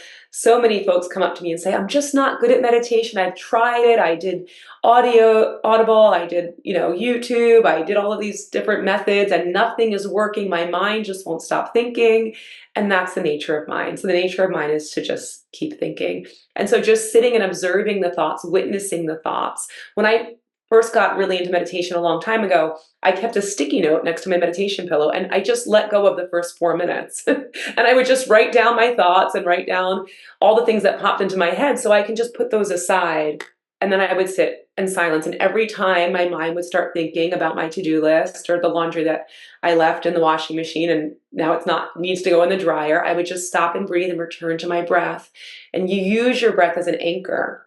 many folks come up to me and say, I'm just not good at meditation. I've tried it. I did Audible. I did, YouTube. I did all of these different methods and nothing is working. My mind just won't stop thinking. And that's the nature of mind. So the nature of mind is to just keep thinking. And so just sitting and observing the thoughts, witnessing the thoughts. When I first got really into meditation a long time ago, I kept a sticky note next to my meditation pillow and I just let go of the first 4 minutes. And I would just write down my thoughts and write down all the things that popped into my head so I can just put those aside. And then I would sit in silence. And every time my mind would start thinking about my to-do list or the laundry that I left in the washing machine and now needs to go in the dryer, I would just stop and breathe and return to my breath. And you use your breath as an anchor.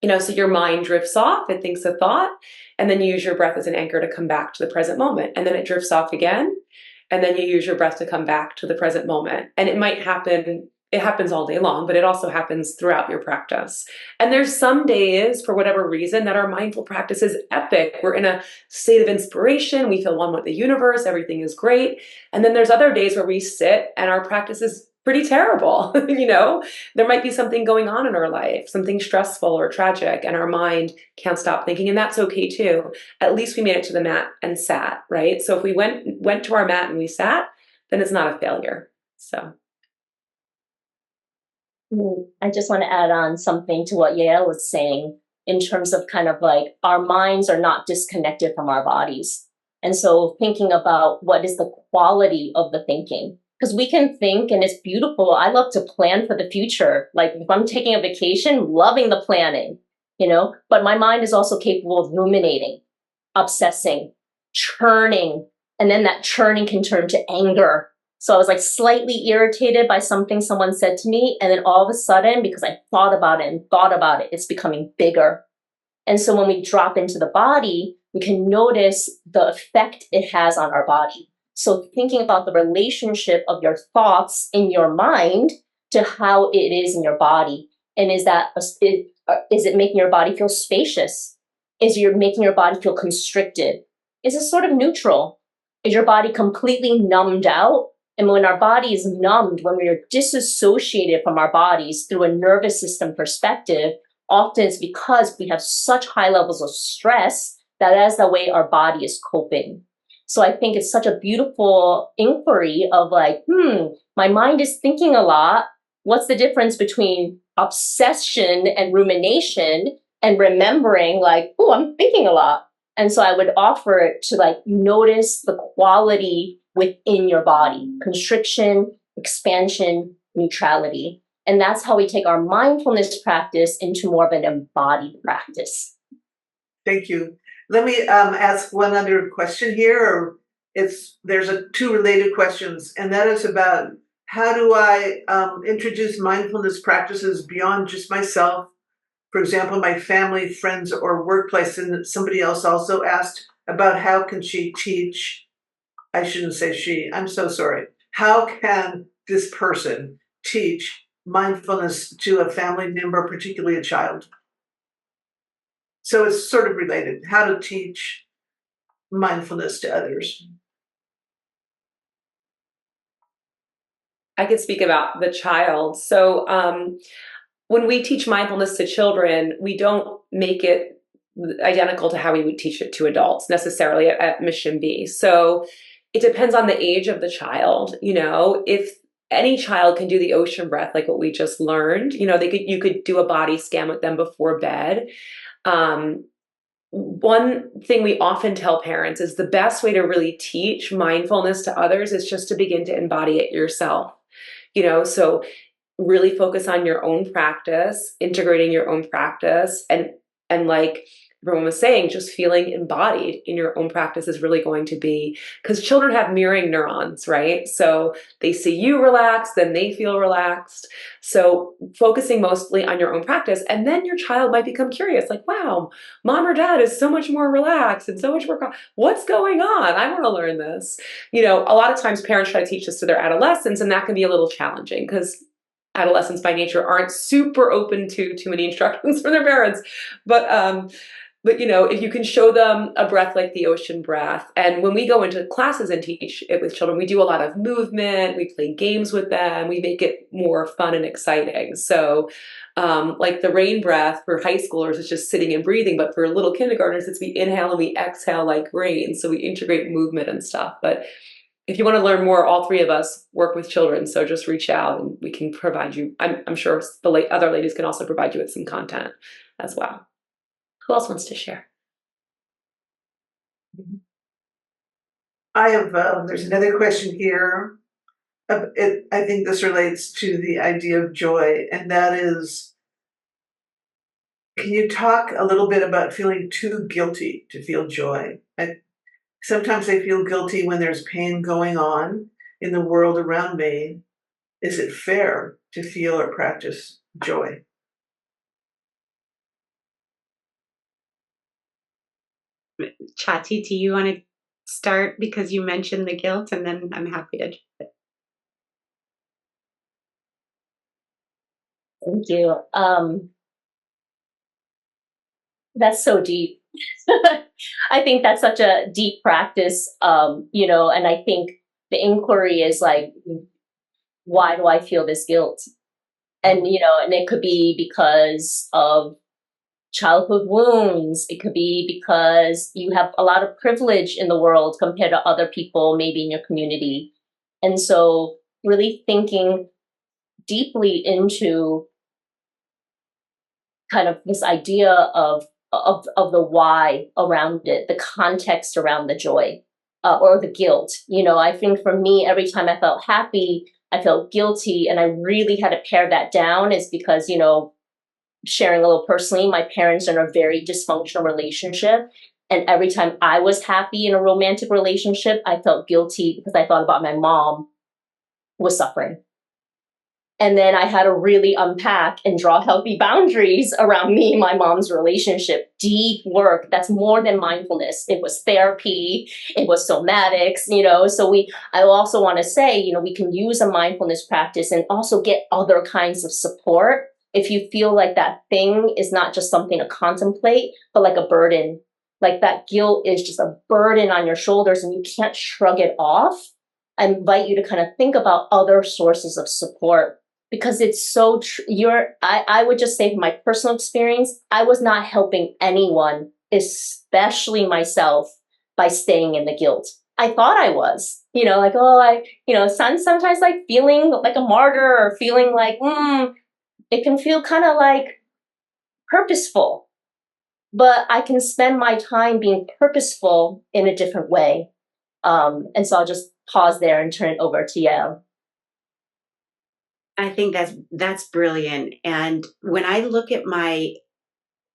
So your mind drifts off, it thinks a thought, and then you use your breath as an anchor to come back to the present moment. And then it drifts off again, and then you use your breath to come back to the present moment. And it happens all day long, but it also happens throughout your practice. And there's some days, for whatever reason, that our mindful practice is epic. We're in a state of inspiration, we feel one with the universe, everything is great. And then there's other days where we sit and our practice is pretty terrible. There might be something going on in our life, something stressful or tragic, and our mind can't stop thinking, and that's okay too. At least we made it to the mat and sat, right? So if we went to our mat and we sat, then it's not a failure. So I just want to add on something to what Yael was saying in terms of kind of like our minds are not disconnected from our bodies. And so thinking about what is the quality of the thinking. Because we can think and it's beautiful. I love to plan for the future. Like if I'm taking a vacation, loving the planning, but my mind is also capable of ruminating, obsessing, churning, and then that churning can turn to anger. So I was like slightly irritated by something someone said to me. And then all of a sudden, because I thought about it, it's becoming bigger. And so when we drop into the body, we can notice the effect it has on our body. So thinking about the relationship of your thoughts in your mind to how it is in your body. And is it making your body feel spacious? Is it making your body feel constricted? Is it sort of neutral? Is your body completely numbed out? And when our body is numbed, when we are disassociated from our bodies through a nervous system perspective, often it's because we have such high levels of stress that is the way our body is coping. So I think it's such a beautiful inquiry of like, my mind is thinking a lot. What's the difference between obsession and rumination and remembering like, oh, I'm thinking a lot. And so I would offer it to like notice the quality within your body, constriction, expansion, neutrality. And that's how we take our mindfulness practice into more of an embodied practice. Thank you. Let me ask one other question here, there's two related questions, and that is about how do I introduce mindfulness practices beyond just myself, for example, my family, friends, or workplace. And somebody else also asked about how can she teach, I shouldn't say she, I'm so sorry. How can this person teach mindfulness to a family member, particularly a child? So it's sort of related, how to teach mindfulness to others. I could speak about the child. So when we teach mindfulness to children, we don't make it identical to how we would teach it to adults necessarily at Mission B. So it depends on the age of the child. You know, if any child can do the ocean breath, like what we just learned, you know, you could do a body scan with them before bed. One thing we often tell parents is the best way to really teach mindfulness to others is just to begin to embody it yourself. You know, so really focus on your own practice, integrating your own practice, and like everyone was saying, just feeling embodied in your own practice is really going to be, because children have mirroring neurons, right? So they see you relaxed, then they feel relaxed. So focusing mostly on your own practice, and then your child might become curious, like, wow, mom or dad is so much more relaxed and so much more, what's going on? I want to learn this. You know, a lot of times parents try to teach this to their adolescents, and that can be a little challenging because adolescents by nature aren't super open to too many instructions from their parents. But you know, if you can show them a breath like the ocean breath, and when we go into classes and teach it with children, we do a lot of movement, we play games with them, we make it more fun and exciting. So like the rain breath for high schoolers is just sitting and breathing, but for little kindergartners, it's we inhale and we exhale like rain. So we integrate movement and stuff. But if you want to learn more, all three of us work with children. So just reach out and we can provide you. I'm sure the other ladies can also provide you with some content as well. Who else wants to share? I have, there's another question here. I think this relates to the idea of joy, and that is, can you talk a little bit about feeling too guilty to feel joy? Sometimes I feel guilty when there's pain going on in the world around me. Is it fair to feel or practice joy? Chia-Ti, do you want to start because you mentioned the guilt, and then I'm happy to. Thank you. That's so deep. I think that's such a deep practice, you know, and I think the inquiry is like, why do I feel this guilt? And, you know, and it could be because of childhood wounds. It could be because you have a lot of privilege in the world compared to other people, maybe in your community. And so really thinking deeply into kind of this idea of the why around it, the context around the joy or the guilt. You know, I think for me, every time I felt happy, I felt guilty, and I really had to pare that down is because, you know, sharing a little personally, my parents are in a very dysfunctional relationship. And every time I was happy in a romantic relationship, I felt guilty because I thought about my mom was suffering. And then I had to really unpack and draw healthy boundaries around me and my mom's relationship. Deep work. That's more than mindfulness. It was therapy. It was somatics, you know. So I also want to say, you know, we can use a mindfulness practice and also get other kinds of support. If you feel like that thing is not just something to contemplate, but like a burden, like that guilt is just a burden on your shoulders and you can't shrug it off, I invite you to kind of think about other sources of support. Because it's so I would just say from my personal experience, I was not helping anyone, especially myself, by staying in the guilt. I thought I was, you know, like, sometimes like feeling like a martyr or feeling like, it can feel kind of like purposeful, but I can spend my time being purposeful in a different way. And so I'll just pause there and turn it over to Yael. I think that's brilliant. And when I look at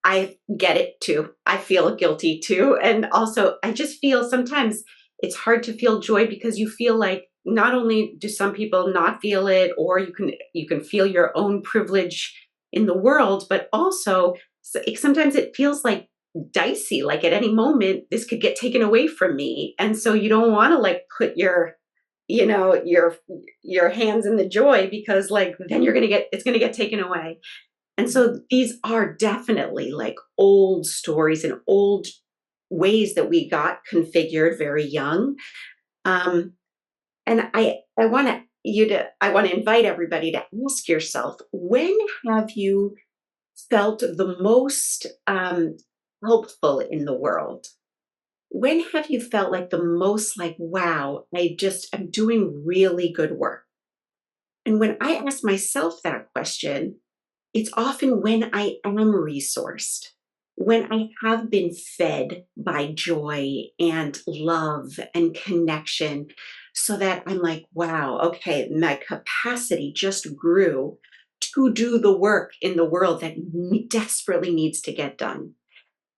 I get it too. I feel guilty too. And also I just feel sometimes it's hard to feel joy because you feel like not only do some people not feel it, or you can feel your own privilege in the world, but also sometimes it feels like dicey. Like at any moment, this could get taken away from me. And so you don't want to like put your, you know, your hands in the joy, because like then it's going to get taken away. And so these are definitely like old stories and old ways that we got configured very young. And I want to invite everybody to ask yourself, when have you felt the most helpful in the world? When have you felt like the most like, wow, I'm doing really good work? And when I ask myself that question, it's often when I am resourced, when I have been fed by joy and love and connection, so that I'm like, wow, okay, my capacity just grew to do the work in the world that desperately needs to get done.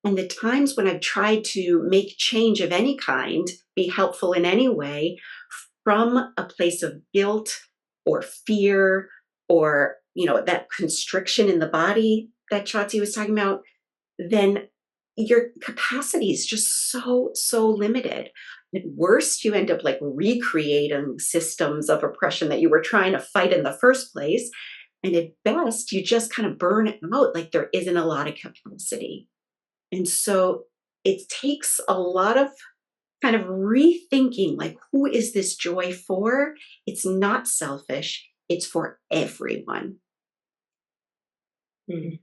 And the times when I've tried to make change of any kind, be helpful in any way, from a place of guilt or fear, or, you know, that constriction in the body that Chia-Ti was talking about, then your capacity is just so limited. At worst, you end up like recreating systems of oppression that you were trying to fight in the first place. And at best, you just kind of burn out, like there isn't a lot of capacity. And so it takes a lot of kind of rethinking, like, who is this joy for? It's not selfish, it's for everyone. Mm-hmm.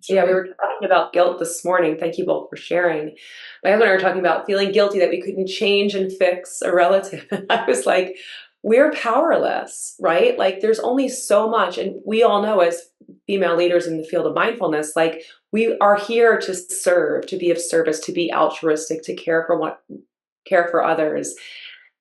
Yeah, we were talking about guilt this morning. Thank you both for sharing. My husband and I were talking about feeling guilty that we couldn't change and fix a relative. And I was like, we're powerless, right? Like there's only so much. And we all know, as female leaders in the field of mindfulness, like we are here to serve, to be of service, to be altruistic, to care for others.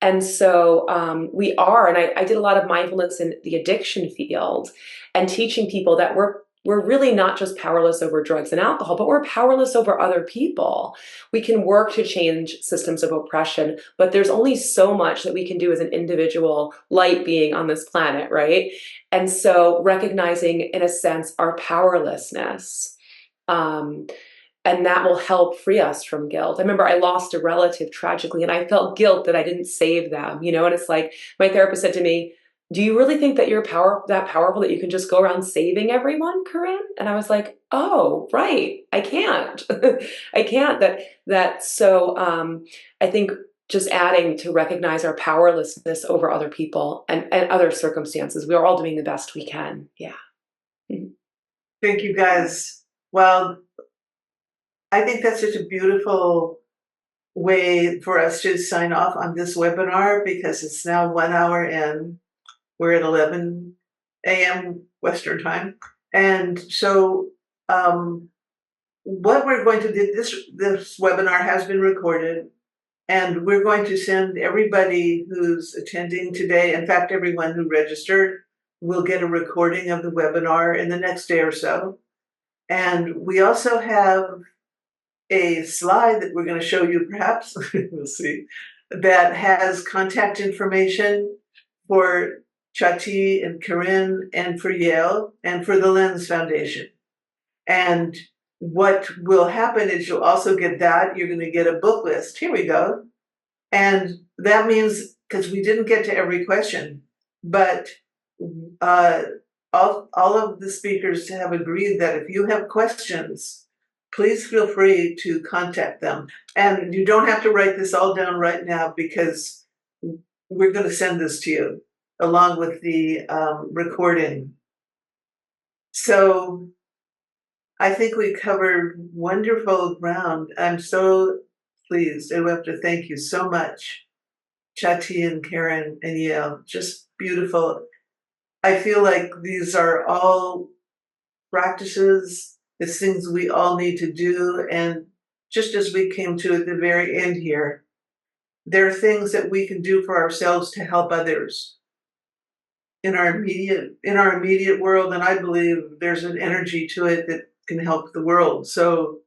And so we are, and I did a lot of mindfulness in the addiction field and teaching people that we're really not just powerless over drugs and alcohol, but we're powerless over other people. We can work to change systems of oppression, but there's only so much that we can do as an individual light being on this planet, right? And so recognizing, in a sense, our powerlessness, and that will help free us from guilt. I remember I lost a relative tragically, and I felt guilt that I didn't save them, you know, and it's like my therapist said to me, do you really think that you're that powerful that you can just go around saving everyone, Carin? And I was like, oh, right. I can't. I can't. So I think just adding to recognize our powerlessness over other people and other circumstances. We are all doing the best we can. Yeah. Thank you, guys. Well, I think that's such a beautiful way for us to sign off on this webinar, because it's now 1 hour in. We're at 11 a.m. Western time. And so what we're going to do, this webinar has been recorded, and we're going to send everybody who's attending today, in fact, everyone who registered, will get a recording of the webinar in the next day or so. And we also have a slide that we're going to show you, perhaps, we'll see, that has contact information for Chia-Ti and Carin and for Yael and for the Lenz Foundation. And what will happen is you'll also get that. You're going to get a book list. Here we go. And that means, because we didn't get to every question, but all of the speakers have agreed that if you have questions, please feel free to contact them. And you don't have to write this all down right now, because we're going to send this to you along with the recording. So I think we covered wonderful ground. I'm so pleased. I have to thank you so much, Chia-Ti and Carin and Yael. Just beautiful. I feel like these are all practices, it's things we all need to do. And just as we came to at the very end here, there are things that we can do for ourselves to help others in our immediate world, and I believe there's an energy to it that can help the world. So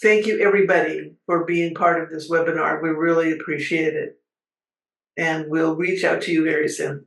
thank you, everybody, for being part of this webinar. We really appreciate it, and we'll reach out to you very soon.